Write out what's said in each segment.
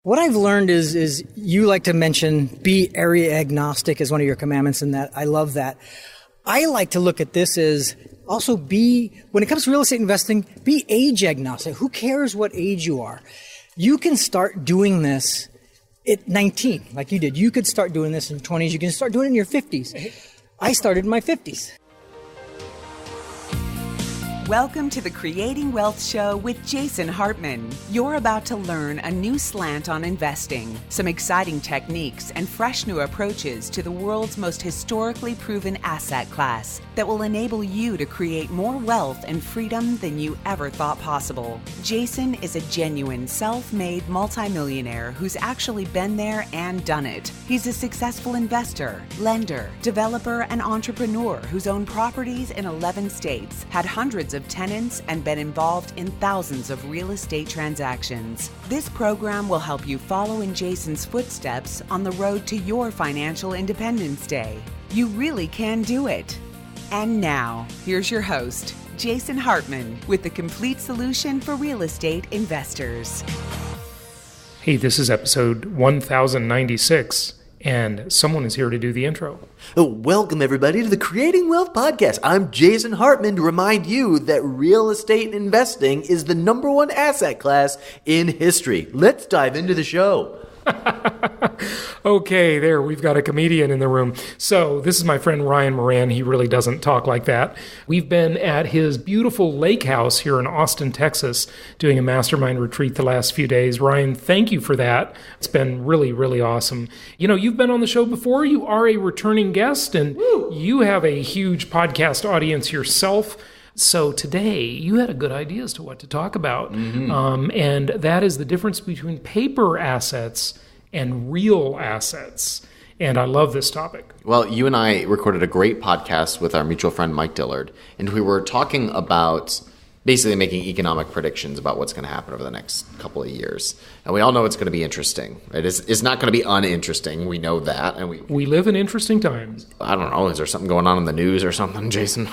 What I've learned is you like to mention be area agnostic as one of your commandments, and that I love that. I like to look at this as also when it comes to real estate investing, be age agnostic. Who cares what age you are? You can start doing this at 19, like you did. You could start doing this in your 20s. You can start doing it in your 50s. I started in my 50s. Welcome to the Creating Wealth Show with Jason Hartman. You're about to learn a new slant on investing, some exciting techniques, and fresh new approaches to the world's most historically proven asset class that will enable you to create more wealth and freedom than you ever thought possible. Jason is a genuine self-made multimillionaire who's actually been there and done it. He's a successful investor, lender, developer, and entrepreneur who's owned properties in 11 states, had hundreds of tenants, and been involved in thousands of real estate transactions. This program will help you follow in Jason's footsteps on the road to your financial independence day. You really can do it. And now, here's your host, Jason Hartman, with the complete solution for real estate investors. Hey, this is episode 1096. And someone is here to do the intro. Welcome, everybody, to the Creating Wealth Podcast. I'm Jason Hartman to remind you that real estate investing is the number one asset class in history. Let's dive into the show. Okay, there, we've got a comedian in the room. So this is my friend Ryan Moran. He really doesn't talk like that. We've been at his beautiful lake house here in Austin, Texas, doing a mastermind retreat the last few days. Ryan, thank you for that. It's been really, really awesome. You know, you've been on the show before. You are a returning guest, and you have a huge podcast audience yourself. So today, you had a good idea as to what to talk about. And that is the difference between paper assets and real assets. And I love this topic. Well, you and I recorded a great podcast with our mutual friend Mike Dillard, and we were talking about basically making economic predictions about what's going to happen over the next couple of years. And we all know it's going to be interesting. Right? It's not going to be uninteresting. We know that. And we live in interesting times. I don't know. Is there something going on in the news or something, Jason?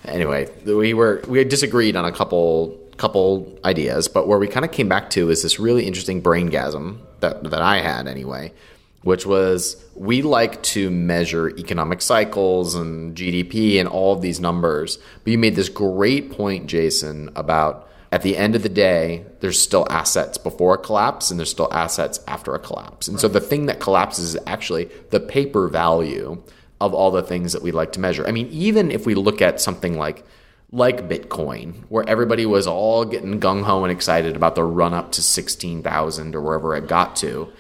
Anyway, we had disagreed on a couple ideas, but where we kind of came back to is this really interesting braingasm that I had anyway, which was we like to measure economic cycles and GDP and all of these numbers. But you made this great point, Jason, about at the end of the day, there's still assets before a collapse and there's still assets after a collapse. And so the thing that collapses is actually the paper value of all the things that we like to measure. I mean, even if we look at something like Bitcoin, where everybody was all getting gung-ho and excited about the run-up to 16,000 or wherever it got to,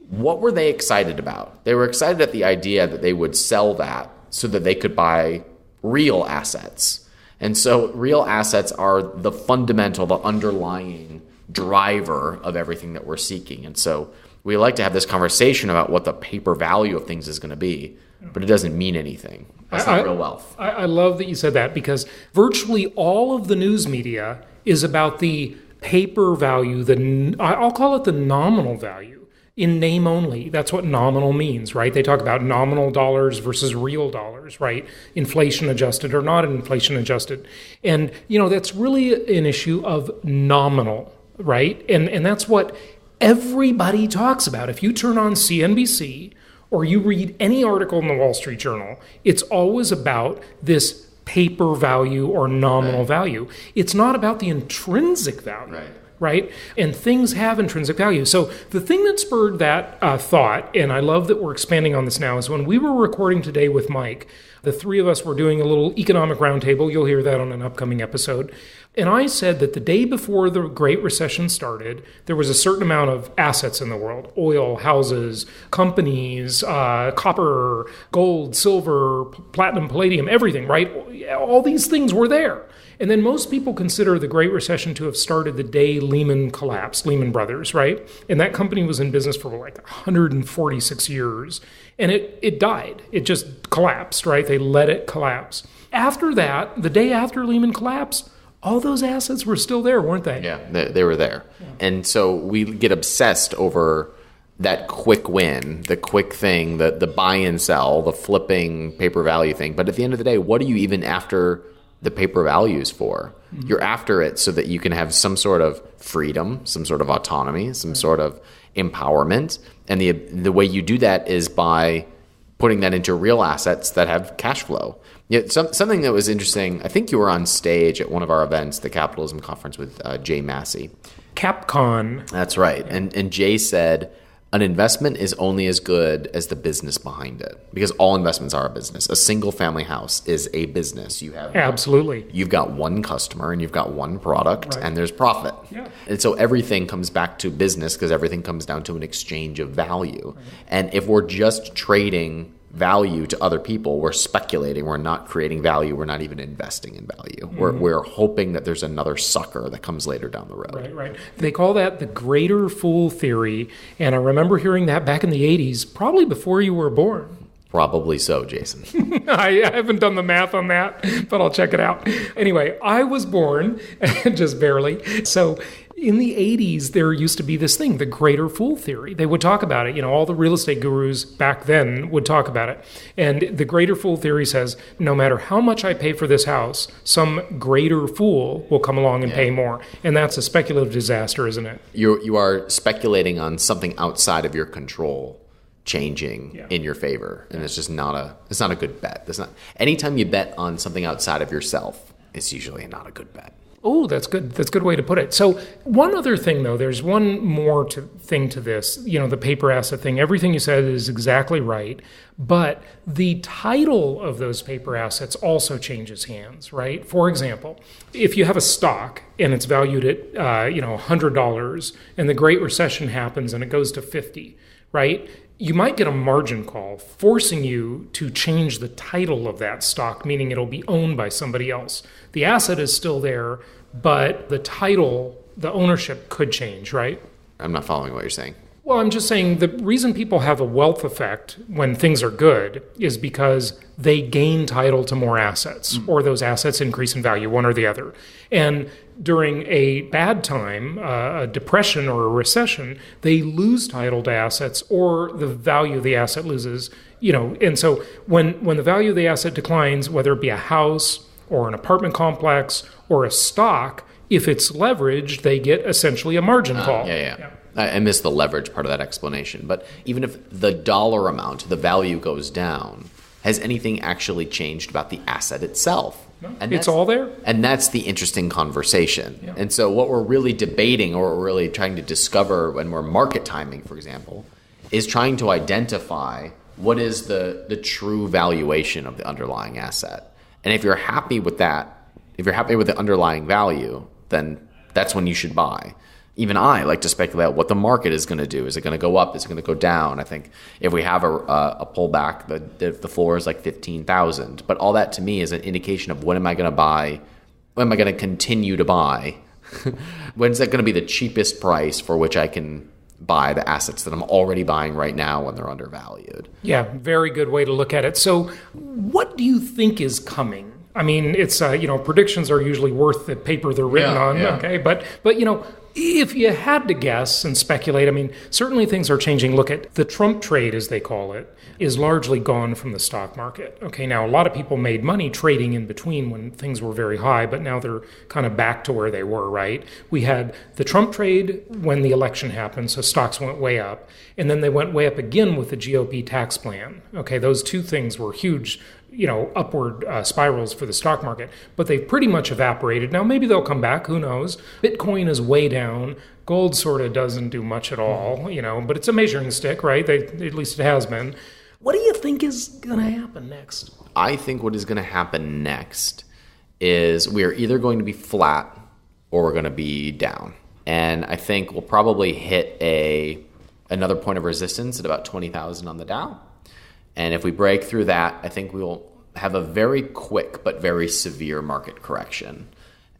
what were they excited about? They were excited at the idea that they would sell that so that they could buy real assets. And so real assets are the fundamental, the underlying driver of everything that we're seeking. And so we like to have this conversation about what the paper value of things is going to be, but it doesn't mean anything. That's not real wealth. I love that you said that, because virtually all of the news media is about the paper value, I'll call it the nominal value, in name only. That's what nominal means, right? They talk about nominal dollars versus real dollars, right? Inflation adjusted or not inflation adjusted. And, you know, that's really an issue of nominal, right? And that's what everybody talks about. If you turn on CNBC or you read any article in the Wall Street Journal, it's always about this paper value or nominal value. It's not about the intrinsic value. Right? And things have intrinsic value. So the thing that spurred that thought, and I love that we're expanding on this now, is when we were recording today with Mike, the three of us were doing a little economic roundtable. You'll hear that on an upcoming episode. And I said that the day before the Great Recession started, there was a certain amount of assets in the world: oil, houses, companies, copper, gold, silver, platinum, palladium, everything, right? All these things were there. And then most people consider the Great Recession to have started the day Lehman collapsed, Lehman Brothers, right? And that company was in business for like 146 years. And it died. It just collapsed, right? They let it collapse. After that, the day after Lehman collapsed, all those assets were still there, weren't they? Yeah, they were there. Yeah. And so we get obsessed over that quick win, the quick thing, the buy and sell, the flipping paper value thing. But at the end of the day, what are you even after the paper values for? You're after it so that you can have some sort of freedom, some sort of autonomy, some sort of empowerment. And the way you do that is by putting that into real assets that have cash flow. Something that was interesting, I think you were on stage at one of our events, the Capitalism Conference with Jay Massey. CapCon. That's right. And Jay said, an investment is only as good as the business behind it, because all investments are a business. A single family house is a business. Absolutely. You've got one customer and you've got one product, and there's profit. Yeah. And so everything comes back to business because everything comes down to an exchange of value. Right. And if we're just trading value to other people, we're speculating, we're not creating value, we're not even investing in value. We're hoping that there's another sucker that comes later down the road. Right. They call that the greater fool theory, and I remember hearing that back in the 80s, probably before you were born. Probably so, Jason. I haven't done the math on that, but I'll check it out. Anyway, I was born, just barely. So in the 80s, there used to be this thing, the greater fool theory. They would talk about it. All the real estate gurus back then would talk about it. And the greater fool theory says, no matter how much I pay for this house, some greater fool will come along and pay more. And that's a speculative disaster, isn't it? You are speculating on something outside of your control changing in your favor. And it's just not a good bet. Anytime you bet on something outside of yourself, it's usually not a good bet. Oh, that's good. That's a good way to put it. So one other thing, though, there's one more thing to this, the paper asset thing. Everything you said is exactly right. But the title of those paper assets also changes hands, right? For example, if you have a stock and it's valued at, $100 and the Great Recession happens and it goes to 50, right? You might get a margin call forcing you to change the title of that stock, meaning it'll be owned by somebody else. The asset is still there, but the title, the ownership could change, right? I'm not following what you're saying. Well, I'm just saying the reason people have a wealth effect when things are good is because they gain title to more assets, or those assets increase in value, one or the other. And during a bad time, a depression or a recession, they lose title to assets, or the value of the asset loses. And so when the value of the asset declines, whether it be a house or an apartment complex or a stock, if it's leveraged, they get essentially a margin call. Yeah. I missed the leverage part of that explanation. But even if the dollar amount, the value goes down, has anything actually changed about the asset itself? No, it's all there. And that's the interesting conversation. Yeah. And so what we're really debating, or what we're really trying to discover when we're market timing, for example, is trying to identify what is the true valuation of the underlying asset. And if you're happy with that, if you're happy with the underlying value, then that's when you should buy. Even I like to speculate what the market is going to do. Is it going to go up? Is it going to go down? I think if we have a pullback, the floor is like 15,000. But all that to me is an indication of when am I going to buy? When am I going to continue to buy? When is that going to be the cheapest price for which I can buy the assets that I'm already buying right now when they're undervalued? Yeah, very good way to look at it. So what do you think is coming? I mean, it's, predictions are usually worth the paper they're written on. Yeah. Okay. But, if you had to guess and speculate, I mean, certainly things are changing. Look at the Trump trade, as they call it, is largely gone from the stock market. Okay. Now, a lot of people made money trading in between when things were very high, but now they're kind of back to where they were, right? We had the Trump trade when the election happened, so stocks went way up. And then they went way up again with the GOP tax plan. Okay. Those two things were huge, upward spirals for the stock market, but they've pretty much evaporated. Now, maybe they'll come back. Who knows? Bitcoin is way down. Gold sort of doesn't do much at all, but it's a measuring stick, right? At least it has been. What do you think is going to happen next? I think what is going to happen next is we are either going to be flat or we're going to be down. And I think we'll probably hit another point of resistance at about 20,000 on the Dow. And if we break through that, I think we will have a very quick but very severe market correction.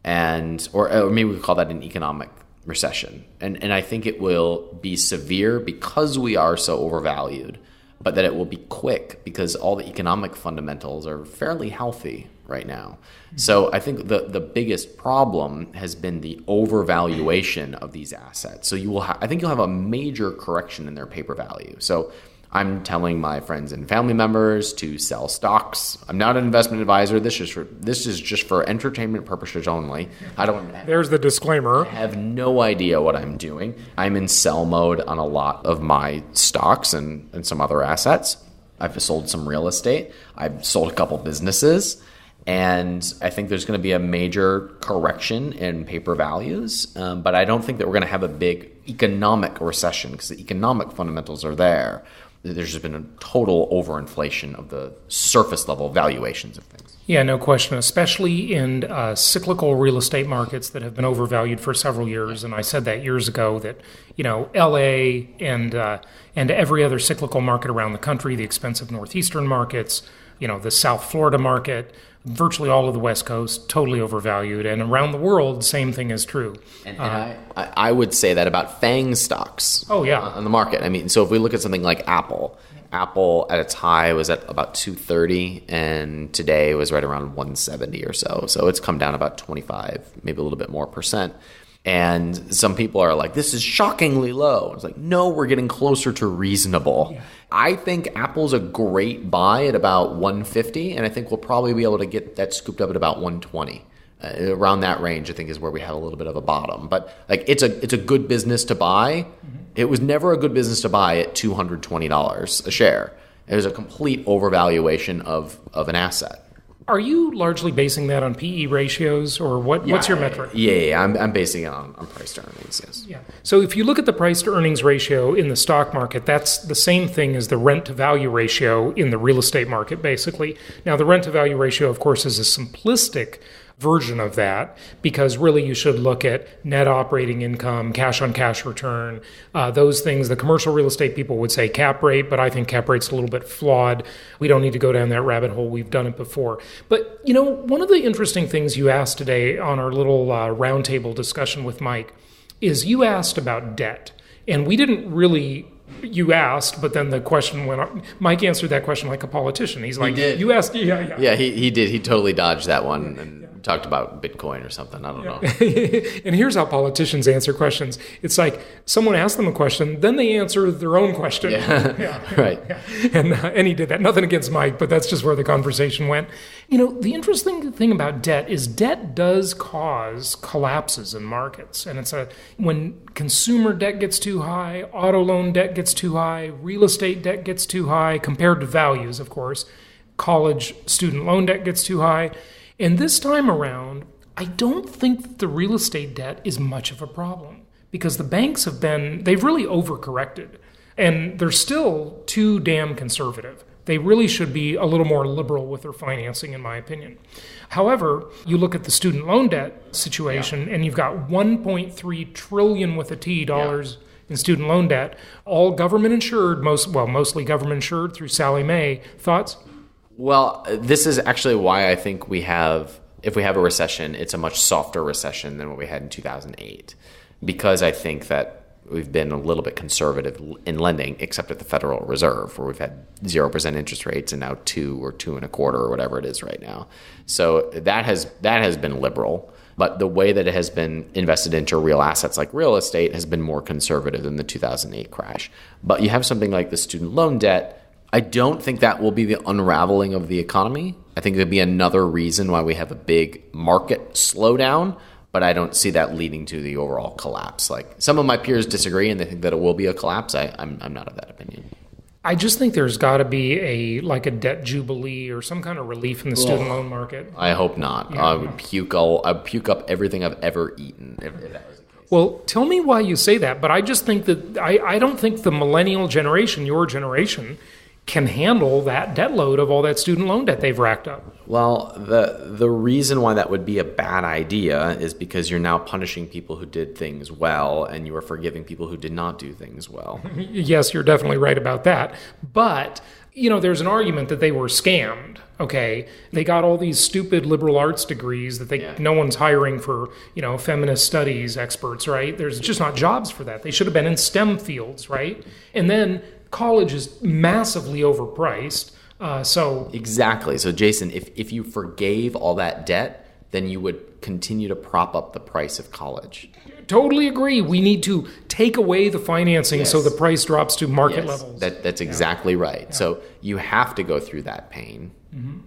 Or maybe we could call that an economic recession. And I think it will be severe because we are so overvalued, but that it will be quick because all the economic fundamentals are fairly healthy right now. So I think the biggest problem has been the overvaluation of these assets. So I think you'll have a major correction in their paper value. So I'm telling my friends and family members to sell stocks. I'm not an investment advisor. This is just for entertainment purposes only. There's the disclaimer. I have no idea what I'm doing. I'm in sell mode on a lot of my stocks and some other assets. I've sold some real estate. I've sold a couple businesses. And I think there's going to be a major correction in paper values. But I don't think that we're going to have a big economic recession because the economic fundamentals are there. There's just been a total overinflation of the surface level valuations of things. Yeah, no question, especially in cyclical real estate markets that have been overvalued for several years. And I said that years ago that, LA and every other cyclical market around the country, the expensive northeastern markets, the South Florida market, virtually all of the West Coast, totally overvalued. And around the world, same thing is true. And I would say that about FANG stocks on the market. I mean, so if we look at something like Apple at its high was at about 230, and today was right around 170 or so. So it's come down about 25, maybe a little bit more percent. And some people are like, this is shockingly low. It's like, no, we're getting closer to reasonable. Yeah. I think Apple's a great buy at about 150, and I think we'll probably be able to get that scooped up at about 120. Around that range, I think, is where we have a little bit of a bottom. But it's a good business to buy. Mm-hmm. It was never a good business to buy at $220 a share. It was a complete overvaluation of an asset. Are you largely basing that on PE ratios, or what's your metric? Yeah, I'm basing it on price to earnings, yes. Yeah. So if you look at the price to earnings ratio in the stock market, that's the same thing as the rent to value ratio in the real estate market, basically. Now, the rent to value ratio, of course, is a simplistic version of that, because really you should look at net operating income, cash on cash return, those things. The commercial real estate people would say cap rate, but I think cap rate's a little bit flawed. We don't need to go down that rabbit hole. We've done it before. But, one of the interesting things you asked today on our little roundtable discussion with Mike is you asked about debt. And we didn't really... You asked, but then the question went up. Mike answered that question like a politician. He's like, you asked, yeah. Yeah, he did. He totally dodged that one and talked about Bitcoin or something. I don't know. And here's how politicians answer questions. It's like someone asks them a question, then they answer their own question. Yeah. Right. Yeah. And he did that. Nothing against Mike, but that's just where the conversation went. The interesting thing about debt is debt does cause collapses in markets. And when consumer debt gets too high, auto loan debt gets too high, real estate debt gets too high, compared to values, of course, college student loan debt gets too high. And this time around, I don't think that the real estate debt is much of a problem, because the banks they've really overcorrected, and they're still too damn conservative. They really should be a little more liberal with their financing, in my opinion. However, you look at the student loan debt situation, and you've got $1.3 trillion with a T dollars in student loan debt, all government insured, mostly government insured through Sallie Mae. Thoughts? Well, this is actually why I think if we have a recession, it's a much softer recession than what we had in 2008, because I think that we've been a little bit conservative in lending, except at the Federal Reserve, where we've had 0% interest rates and now 2 or 2.25% or whatever it is right now. So that has been liberal. But the way that it has been invested into real assets like real estate has been more conservative than the 2008 crash. But you have something like the student loan debt. I don't think that will be the unraveling of the economy. I think there'll be another reason why we have a big market slowdown, but I don't see that leading to the overall collapse. Like, some of my peers disagree and they think that it will be a collapse. I'm not of that opinion. I just think there's got to be a debt jubilee or some kind of relief in the student loan market. I hope not. Yeah. I'd puke up everything I've ever eaten if that was the case. Well, tell me why you say that, but I just think that I don't think the millennial generation, your generation, can handle that debt load of all that student loan debt they've racked up. Well, the reason why that would be a bad idea is because you're now punishing people who did things well, and you are forgiving people who did not do things well. Yes, you're definitely right about that. But, there's an argument that they were scammed, okay? They got all these stupid liberal arts degrees that no one's hiring for, feminist studies experts, right? There's just not jobs for that. They should have been in STEM fields, right? And then college is massively overpriced. Exactly. So, Jason, if you forgave all that debt, then you would continue to prop up the price of college. Totally agree. We need to take away the financing so the price drops to market levels. That's exactly right. Yeah. So you have to go through that pain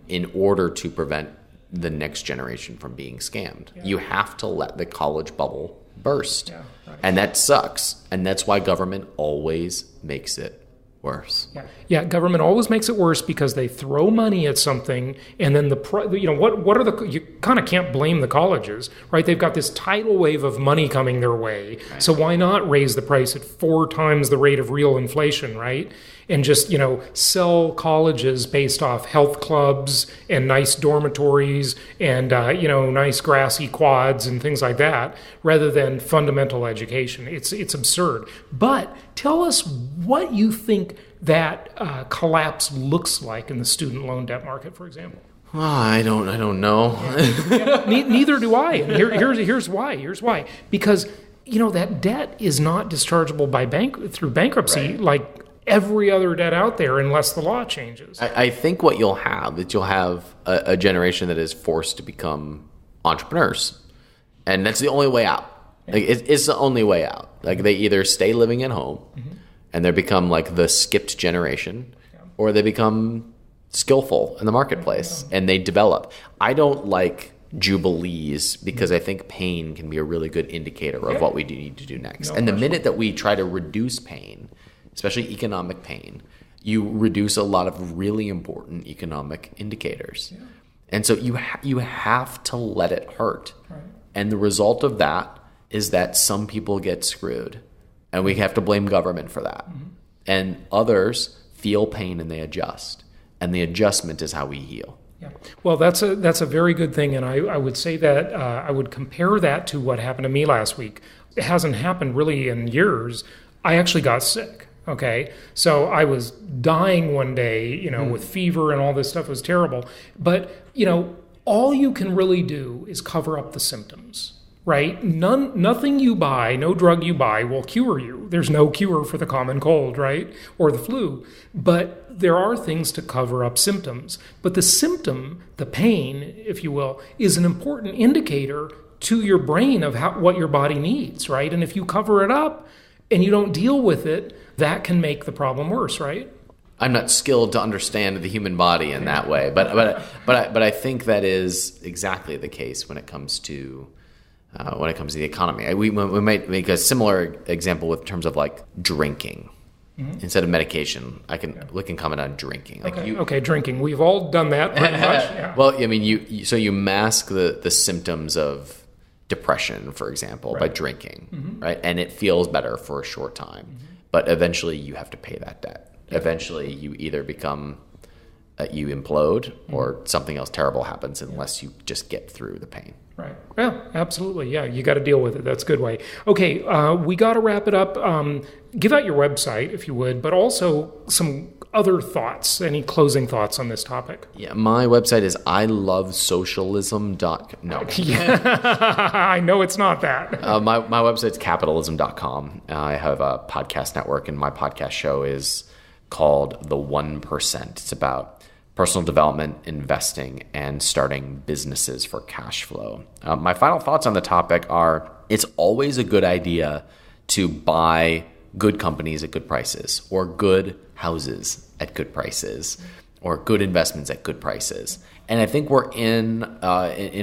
in order to prevent the next generation from being scammed. Yeah. You have to let the college bubble burst. Yeah, right. And that sucks. And that's why government always makes it worse. Yeah, government always makes it worse because they throw money at something, and then what are the, you kind of can't blame the colleges, right? They've got this tidal wave of money coming their way, right. So why not raise the price at 4 times the rate of real inflation, right? And just, sell colleges based off health clubs and nice dormitories and, nice grassy quads and things like that, rather than fundamental education. It's absurd. But tell us what you think that collapse looks like in the student loan debt market, for example. Oh, I don't know. Neither do I. And here's why. Because, that debt is not dischargeable through bankruptcy, right, like every other debt out there, unless the law changes. I think what you'll have is a generation that is forced to become entrepreneurs. And that's the only way out. Like, it's the only way out. Like, they either stay living at home and they become like the skipped generation, or they become skillful in the marketplace and they develop. I don't like jubilees because I think pain can be a really good indicator of what we need to do next. And the minute that we try to reduce pain, especially economic pain, you reduce a lot of really important economic indicators. Yeah. And so you have to let it hurt. Right. And the result of that is that some people get screwed. And we have to blame government for that. And others feel pain and they adjust. And the adjustment is how we heal. Yeah. Well, that's a very good thing. And I would say that I would compare that to what happened to me last week. It hasn't happened really in years. I actually got sick. Okay, so I was dying one day, with fever and all this stuff. It was terrible. But, all you can really do is cover up the symptoms, right? Nothing you buy, no drug you buy will cure you. There's no cure for the common cold, right? Or the flu. But there are things to cover up symptoms. But the symptom, the pain, if you will, is an important indicator to your brain of what your body needs, right? And if you cover it up and you don't deal with it, that can make the problem worse, right? I'm not skilled to understand the human body in that way, but I think that is exactly the case when it comes to the economy. We might make a similar example with terms of like drinking. Instead of medication, we can comment on drinking. Like drinking. We've all done that pretty much. Yeah. Well, I mean, you mask the symptoms of depression, for example, by drinking, right? And it feels better for a short time. But eventually you have to pay that debt. Eventually you either become, you implode or something else terrible happens unless you just get through the pain. Right. Yeah, absolutely. Yeah, you got to deal with it. That's a good way. Okay, we got to wrap it up. Give out your website, if you would, but also some other thoughts, any closing thoughts on this topic? Yeah, my website is ilovesocialism.com. No. I know it's not that. My website's capitalism.com. I have a podcast network, and my podcast show is called The 1%. It's about personal development, investing, and starting businesses for cash flow. My final thoughts on the topic are, it's always a good idea to buy good companies at good prices, or good houses at good prices, or good investments at good prices. And I think we're in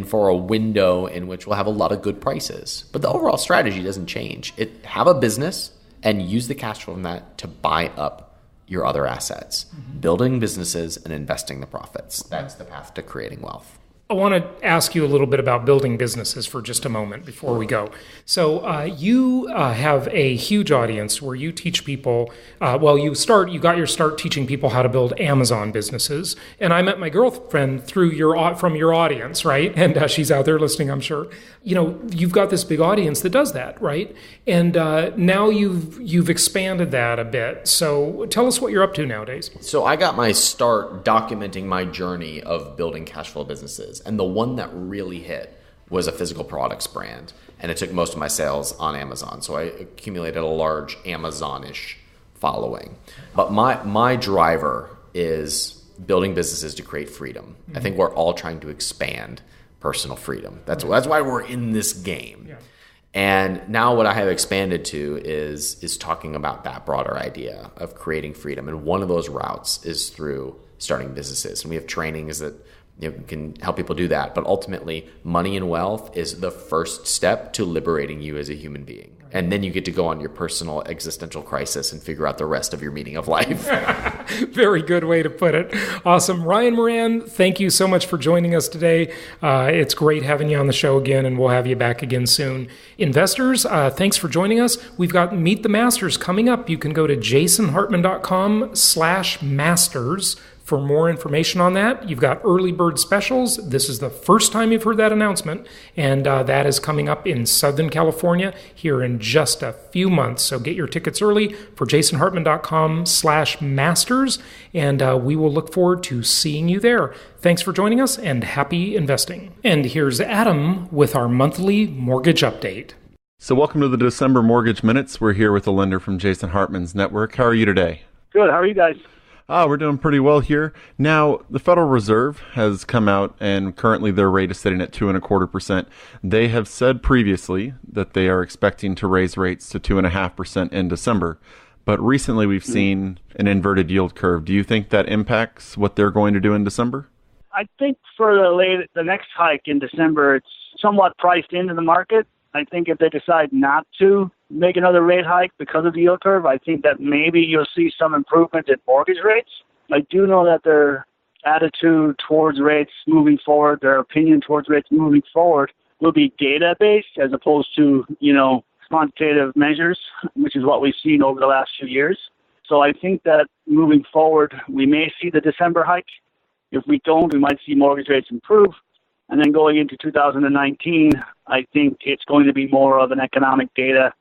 for a window in which we'll have a lot of good prices. But the overall strategy doesn't change. Have a business and use the cash flow from that to buy up your other assets. Building businesses and investing the profits. That's the path to creating wealth. I want to ask you a little bit about building businesses for just a moment before we go. So you have a huge audience where you teach people, you got your start teaching people how to build Amazon businesses. And I met my girlfriend from your audience, right? And she's out there listening, I'm sure. You've got this big audience that does that, right? And now you've expanded that a bit. So tell us what you're up to nowadays. So I got my start documenting my journey of building cash flow businesses. And the one that really hit was a physical products brand. And it took most of my sales on Amazon. So I accumulated a large Amazon-ish following. But my driver is building businesses to create freedom. I think we're all trying to expand personal freedom. That's why we're in this game. Yeah. And now what I have expanded to is talking about that broader idea of creating freedom. And one of those routes is through starting businesses. And we have trainings that can help people do that. But ultimately, money and wealth is the first step to liberating you as a human being. And then you get to go on your personal existential crisis and figure out the rest of your meaning of life. Very good way to put it. Awesome. Ryan Moran, thank you so much for joining us today. It's great having you on the show again, and we'll have you back again soon. Investors, thanks for joining us. We've got Meet the Masters coming up. You can go to jasonhartman.com/masters for more information on that. You've got early bird specials. This is the first time you've heard that announcement, and that is coming up in Southern California here in just a few months. So get your tickets early for jasonhartman.com/masters, and we will look forward to seeing you there. Thanks for joining us, and happy investing. And here's Adam with our monthly mortgage update. So welcome to the December Mortgage Minutes. We're here with a lender from Jason Hartman's network. How are you today? Good. How are you guys? We're doing pretty well here. Now, the Federal Reserve has come out, and currently their rate is sitting at 2.25%. They have said previously that they are expecting to raise rates to 2.5% in December. But recently we've seen an inverted yield curve. Do you think that impacts what they're going to do in December? I think for the next hike in December, it's somewhat priced into the market. I think if they decide not to make another rate hike because of the yield curve, I think that maybe you'll see some improvement in mortgage rates. I do know that their attitude towards rates moving forward, their opinion towards rates moving forward, will be data-based as opposed to, quantitative measures, which is what we've seen over the last few years. So I think that moving forward, we may see the December hike. If we don't, we might see mortgage rates improve. And then going into 2019, I think it's going to be more of an economic data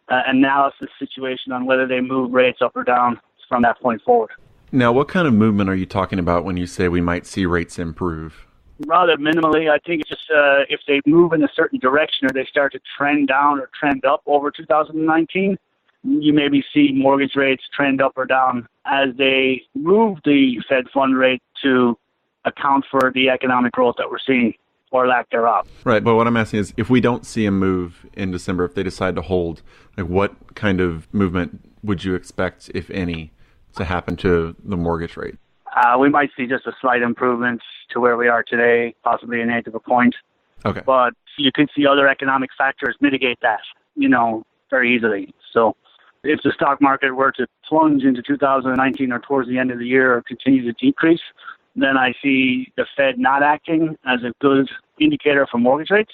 analysis situation on whether they move rates up or down from that point forward. Now, what kind of movement are you talking about when you say we might see rates improve? Rather minimally. I think it's just if they move in a certain direction or they start to trend down or trend up over 2019, you maybe see mortgage rates trend up or down as they move the Fed fund rate to account for the economic growth that we're seeing or lack thereof. Right, but what I'm asking is if we don't see a move in December, if they decide to hold, what kind of movement would you expect, if any, to happen to the mortgage rate? We might see just a slight improvement to where we are today, possibly an eighth of a point. Okay. But you could see other economic factors mitigate that, very easily. So if the stock market were to plunge into 2019 or towards the end of the year or continue to decrease, then I see the Fed not acting as a good indicator for mortgage rates.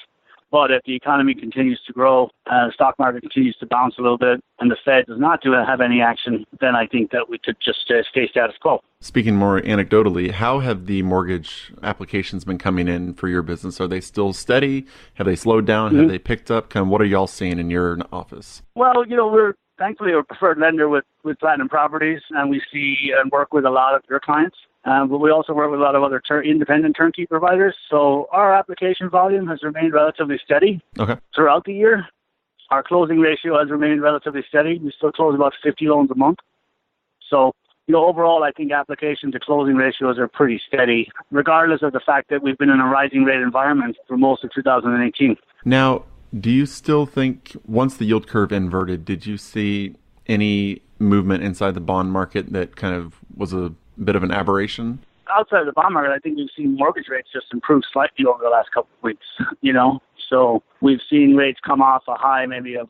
But if the economy continues to grow, the stock market continues to bounce a little bit, and the Fed does not have any action, then I think that we could just stay status quo. Speaking more anecdotally, how have the mortgage applications been coming in for your business? Are they still steady? Have they slowed down? Have they picked up? What are y'all seeing in your office? Well, we're thankfully a preferred lender with Platinum Properties, and we see and work with a lot of your clients. But we also work with a lot of other independent turnkey providers. So our application volume has remained relatively steady throughout the year. Our closing ratio has remained relatively steady. We still close about 50 loans a month. So, overall, I think application to closing ratios are pretty steady, regardless of the fact that we've been in a rising rate environment for most of 2018. Now, do you still think once the yield curve inverted, did you see any movement inside the bond market that kind of was a bit of an aberration? Outside of the bond market, I think we've seen mortgage rates just improve slightly over the last couple of weeks, So we've seen rates come off a high, maybe an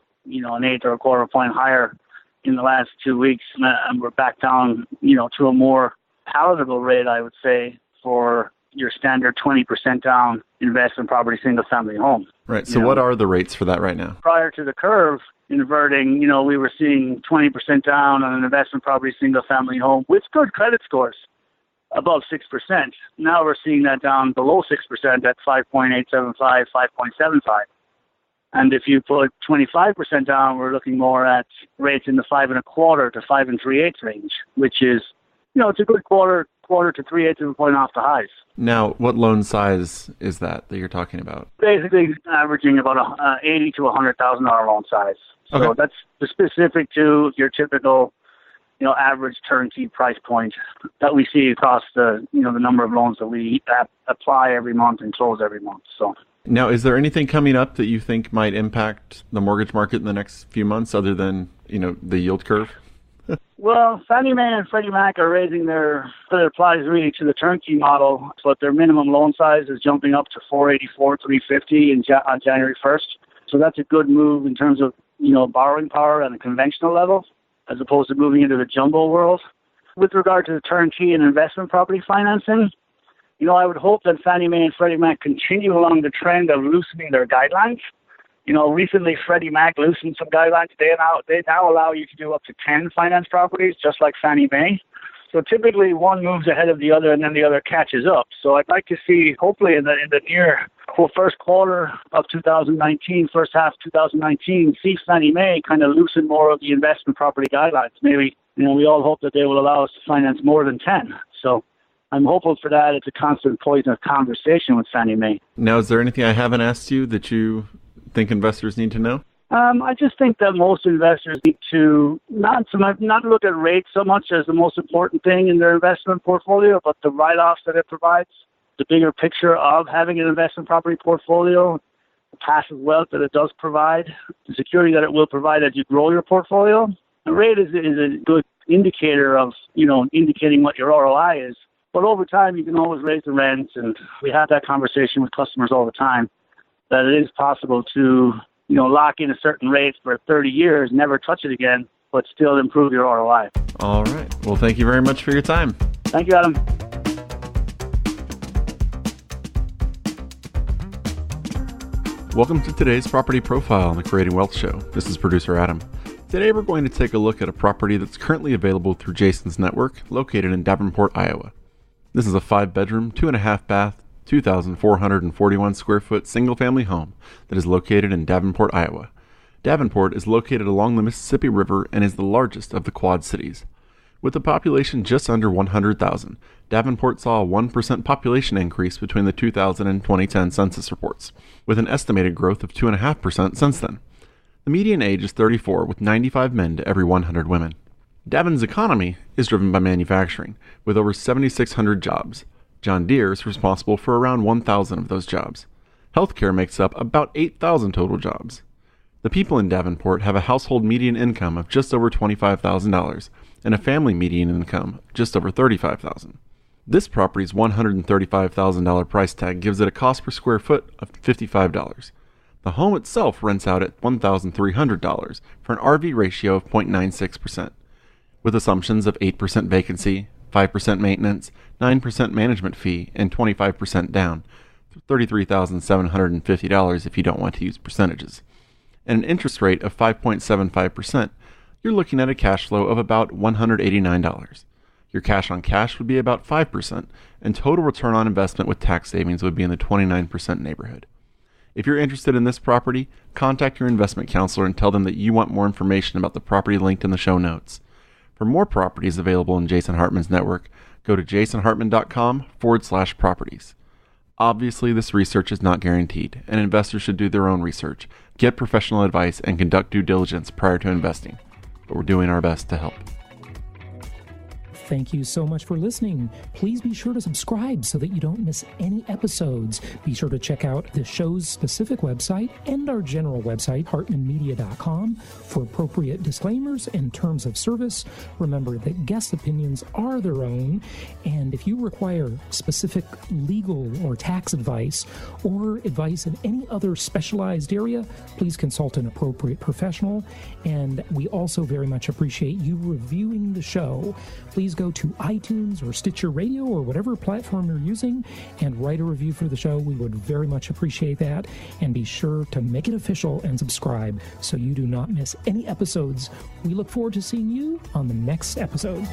eighth or a quarter point higher in the last 2 weeks. And we're back down, to a more palatable rate, I would say, for your standard 20% down investment property single family home. Right. So what are the rates for that right now? Prior to the curve inverting, we were seeing 20% down on an investment property single family home with good credit scores above 6%. Now we're seeing that down below 6% at 5.875, 5.75. And if you put 25% down, we're looking more at rates in the 5.25 to 5 3/8 range, which is, it's a good quarter to 3/8 of a point off the highs. Now, what loan size is that you're talking about? Basically averaging about $80,000 to $100,000 loan size. Okay. So that's specific to your typical, average turnkey price point that we see across the number of loans that we apply every month and close every month. So Now, is there anything coming up that you think might impact the mortgage market in the next few months other than, the yield curve? Well, Fannie Mae and Freddie Mac are raising that applies really to the turnkey model, but their minimum loan size is jumping up to $484, $350 on January 1st. So that's a good move in terms of, borrowing power on a conventional level, as opposed to moving into the jumbo world. With regard to the turnkey and investment property financing, I would hope that Fannie Mae and Freddie Mac continue along the trend of loosening their guidelines. Recently Freddie Mac loosened some guidelines. They now allow you to do up to 10 finance properties, just like Fannie Mae. So typically one moves ahead of the other and then the other catches up. So I'd like to see, hopefully in the near first quarter of 2019, first half of 2019, see Fannie Mae kind of loosen more of the investment property guidelines. Maybe, we all hope that they will allow us to finance more than 10. So I'm hopeful for that. It's a constant point of conversation with Fannie Mae. Now, is there anything I haven't asked you that you think investors need to know? I just think that most investors need to not look at rates so much as the most important thing in their investment portfolio, but the write-offs that it provides, the bigger picture of having an investment property portfolio, the passive wealth that it does provide, the security that it will provide as you grow your portfolio. The rate is a good indicator of, indicating what your ROI is. But over time, you can always raise the rents, and we have that conversation with customers all the time, that it is possible to, lock in a certain rate for 30 years, never touch it again, but still improve your ROI. All right. Well, thank you very much for your time. Thank you, Adam. Welcome to today's Property Profile on the Creating Wealth Show. This is producer Adam. Today we're going to take a look at a property that's currently available through Jason's network, located in Davenport, Iowa. This is a 5-bedroom, 2.5-bath, 2,441 square foot single-family home that is located in Davenport, Iowa. Davenport is located along the Mississippi River and is the largest of the Quad Cities. With a population just under 100,000, Davenport saw a 1% population increase between the 2000 and 2010 census reports, with an estimated growth of 2.5% since then. The median age is 34, with 95 men to every 100 women. Daven's economy is driven by manufacturing, with over 7,600 jobs. John Deere is responsible for around 1,000 of those jobs. Healthcare makes up about 8,000 total jobs. The people in Davenport have a household median income of just over $25,000 and a family median income of just over $35,000. This property's $135,000 price tag gives it a cost per square foot of $55. The home itself rents out at $1,300 for an RV ratio of 0.96%, with assumptions of 8% vacancy, 5% maintenance, 9% management fee, and 25% down, $33,750 if you don't want to use percentages. And an interest rate of 5.75%, you're looking at a cash flow of about $189. Your cash on cash would be about 5%, and total return on investment with tax savings would be in the 29% neighborhood. If you're interested in this property, contact your investment counselor and tell them that you want more information about the property linked in the show notes. For more properties available in Jason Hartman's network, go to jasonhartman.com/properties. Obviously, this research is not guaranteed, and investors should do their own research, get professional advice, and conduct due diligence prior to investing. But we're doing our best to help. Thank you so much for listening. Please be sure to subscribe so that you don't miss any episodes. Be sure to check out the show's specific website and our general website, hartmanmedia.com, for appropriate disclaimers and terms of service. Remember that guest opinions are their own, and if you require specific legal or tax advice or advice in any other specialized area, please consult an appropriate professional. And we also very much appreciate you reviewing the show. Please go to iTunes or Stitcher Radio or whatever platform you're using and write a review for the show. We would very much appreciate that. And be sure to make it official and subscribe so you do not miss any episodes. We look forward to seeing you on the next episode.